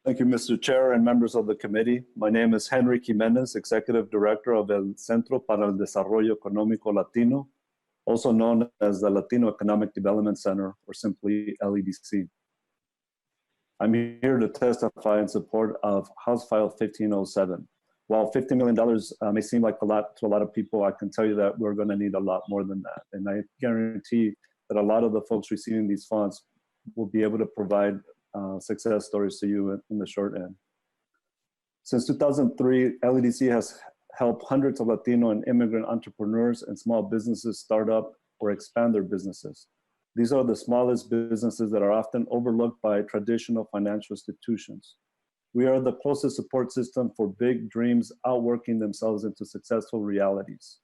Thank you, Mr. Chair and members of the committee. My name is Henry Jimenez, Executive Director of el Centro para el Desarrollo Económico Latino, also known as the Latino Economic Development Center, or simply LEDC. I'm here to testify in support of House File 1507. While $50 million may seem like a lot to a lot of people, I can tell you that we're going to need a lot more than that. And I guarantee that a lot of the folks receiving these funds will be able to provide success stories to you in the short end. Since 2003, LEDC has helped hundreds of Latino and immigrant entrepreneurs and small businesses start up or expand their businesses. These are the smallest businesses that are often overlooked by traditional financial institutions. We are the closest support system for big dreams outworking themselves into successful realities.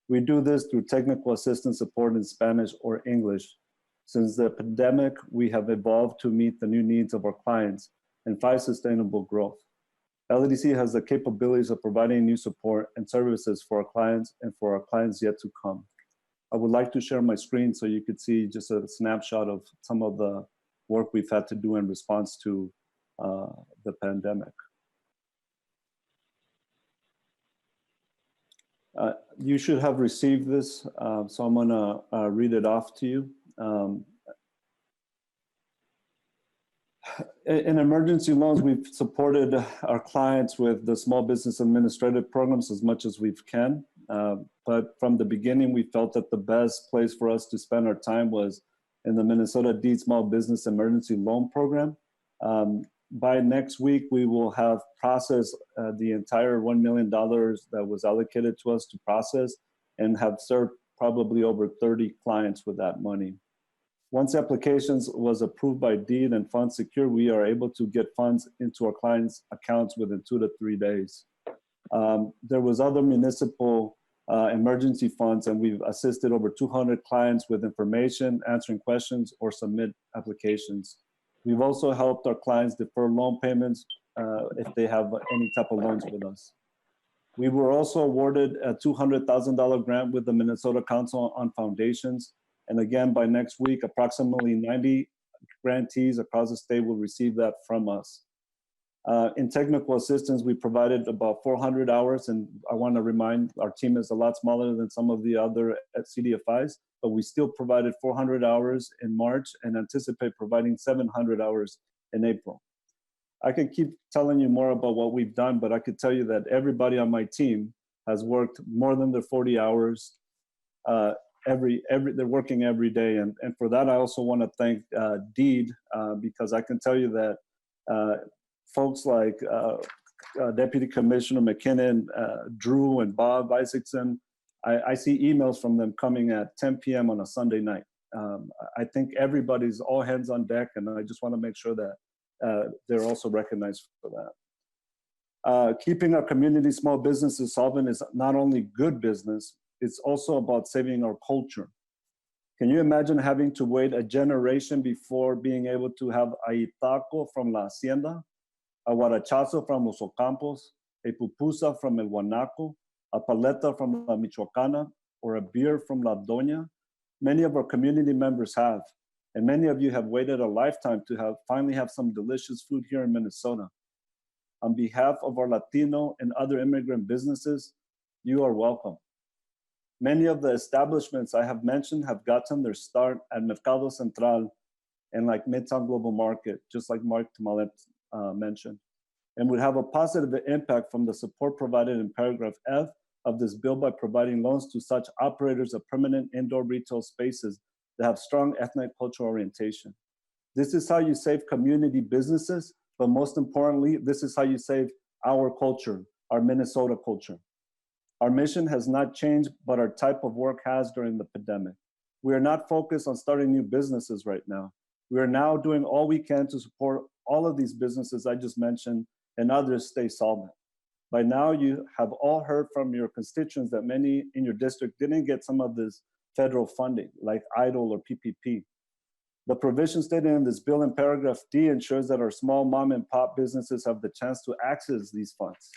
We do this through technical assistance support in Spanish or English. Since the pandemic, we have evolved to meet the new needs of our clients and find sustainable growth. LEDC has the capabilities of providing new support and services for our clients and for our clients yet to come. I would like to share my screen so you could see just a snapshot of some of the work we've had to do in response to the pandemic. You should have received this, so I'm gonna read it off to you. In emergency loans, we've supported our clients with the small business administrative programs as much as we can. But from the beginning, we felt that the best place for us to spend our time was in the Minnesota Deed Small Business Emergency Loan Program. By next week, we will have processed the entire $1 million that was allocated to us to process and have served probably over 30 clients with that money. Once applications was approved by deed and funds secure, we are able to get funds into our clients' accounts within 2 to 3 days. There was other municipal emergency funds, and we've assisted over 200 clients with information, answering questions, or submit applications. We've also helped our clients defer loan payments if they have any type of loans with us. We were also awarded a $200,000 grant with the Minnesota Council on Foundations. And again, by next week, approximately 90 grantees across the state will receive that from us. In technical assistance, we provided about 400 hours, and I want to remind our team is a lot smaller than some of the other CDFIs, but we still provided 400 hours in March and anticipate providing 700 hours in April. I could keep telling you more about what we've done, but I could tell you that everybody on my team has worked more than their 40 hours. They're working every day, and for that I also want to thank Deed because I can tell you that folks like Deputy Commissioner McKinnon, Drew, and Bob Isaacson, I see emails from them coming at 10 p.m. on a Sunday night. I think everybody's all hands on deck, and I just want to make sure that they're also recognized for that. Keeping our community small businesses solvent is not only good business, it's also about saving our culture. Can you imagine having to wait a generation before being able to have a taco from La Hacienda, a guarachazo from Los Ocampos, a pupusa from El Guanaco, a paleta from La Michoacana, or a beer from La Doña? Many of our community members have, and many of you have waited a lifetime to finally have some delicious food here in Minnesota. On behalf of our Latino and other immigrant businesses, you are welcome. Many of the establishments I have mentioned have gotten their start at Mercado Central and like Midtown Global Market, just like Mark Tamalet mentioned, and would have a positive impact from the support provided in paragraph F of this bill by providing loans to such operators of permanent indoor retail spaces that have strong ethnic cultural orientation. This is how you save community businesses, but most importantly, this is how you save our culture, our Minnesota culture. Our mission has not changed, but our type of work has during the pandemic. We are not focused on starting new businesses right now. We are now doing all we can to support all of these businesses I just mentioned and others stay solvent. By now, you have all heard from your constituents that many in your district didn't get some of this federal funding, like EIDL or PPP. The provision stated in this bill in paragraph D ensures that our small mom and pop businesses have the chance to access these funds.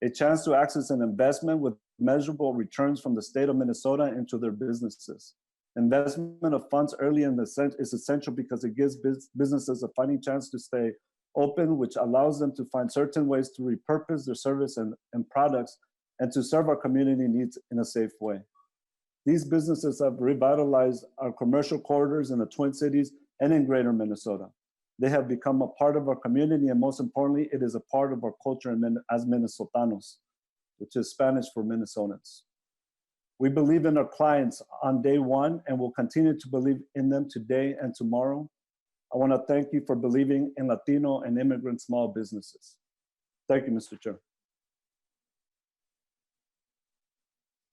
A chance to access an investment with measurable returns from the state of Minnesota into their businesses. Investment of funds early in the is essential because it gives businesses a fighting chance to stay open, which allows them to find certain ways to repurpose their service and products and to serve our community needs in a safe way. These businesses have revitalized our commercial corridors in the Twin Cities and in greater Minnesota. They have become a part of our community, and most importantly, it is a part of our culture as Minnesotanos, which is Spanish for Minnesotans. We believe in our clients on day one and will continue to believe in them today and tomorrow. I want to thank you for believing in Latino and immigrant small businesses. Thank you, Mr. Chair.